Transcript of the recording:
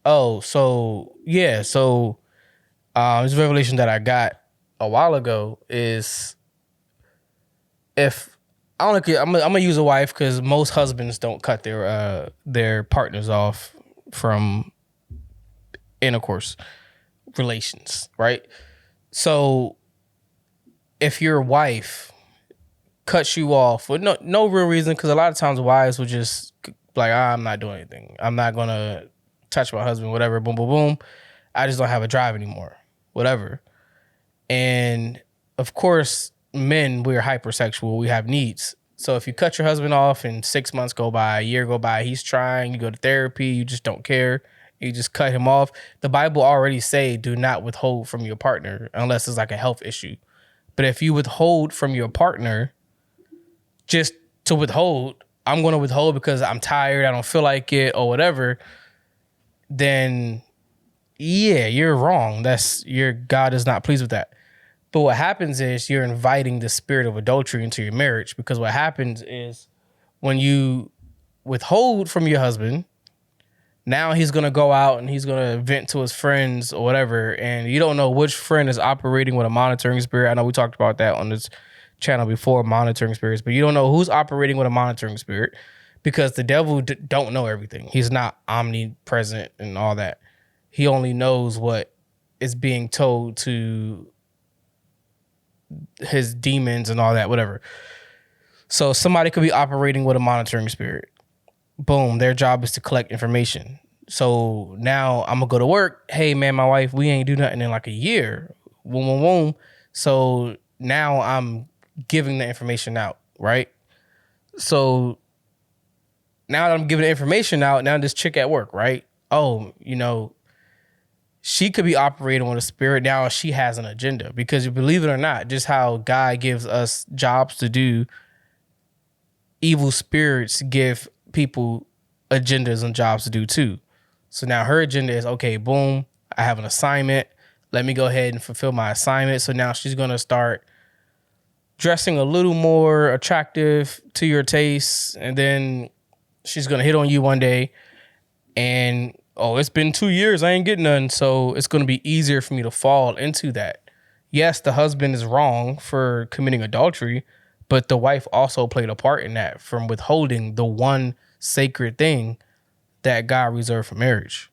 Oh, so yeah, so this revelation that I got a while ago is if I don't know, I'm gonna use a wife because most husbands don't cut their partners off from intercourse relations, right? So if your wife cuts you off for no real reason, because a lot of times wives will just like, I'm not doing anything. I'm not gonna touch my husband, whatever. Boom, boom, boom. I just don't have a drive anymore, whatever. And of course, men, we're hypersexual. We have needs. So if you cut your husband off and 6 months go by, a year go by, he's trying, you go to therapy, you just don't care. You just cut him off. The Bible already say do not withhold from your partner unless it's like a health issue. But if you withhold from your partner just to withhold, I'm going to withhold because I'm tired, I don't feel like it or whatever, then yeah, you're wrong. That's your God is not pleased with that. But what happens is you're inviting the spirit of adultery into your marriage, because what happens is when you withhold from your husband, now he's going to go out and he's going to vent to his friends or whatever. And you don't know which friend is operating with a monitoring spirit. I know we talked about that on this channel before, monitoring spirits, but you don't know who's operating with a monitoring spirit because the devil don't know everything. He's not omnipresent and all that. He only knows what is being told to his demons and all that, whatever. So somebody could be operating with a monitoring spirit. Boom, their job is to collect information. So now I'm gonna go to work. Hey man, my wife, we ain't do nothing in like a year. Boom, boom, boom. So now I'm giving the information out, right? So now that I'm giving the information out, now this chick at work, right? Oh, she could be operating with a spirit. Now she has an agenda, because you believe it or not, just how God gives us jobs to do, evil spirits give people agendas and jobs to do too. So now her agenda is, okay, boom, I have an assignment. Let me go ahead and fulfill my assignment. So now she's going to start dressing a little more attractive to your taste. And then she's going to hit on you one day and, oh, it's been 2 years, I ain't getting none. So it's going to be easier for me to fall into that. Yes, the husband is wrong for committing adultery, but the wife also played a part in that from withholding the one sacred thing that God reserved for marriage.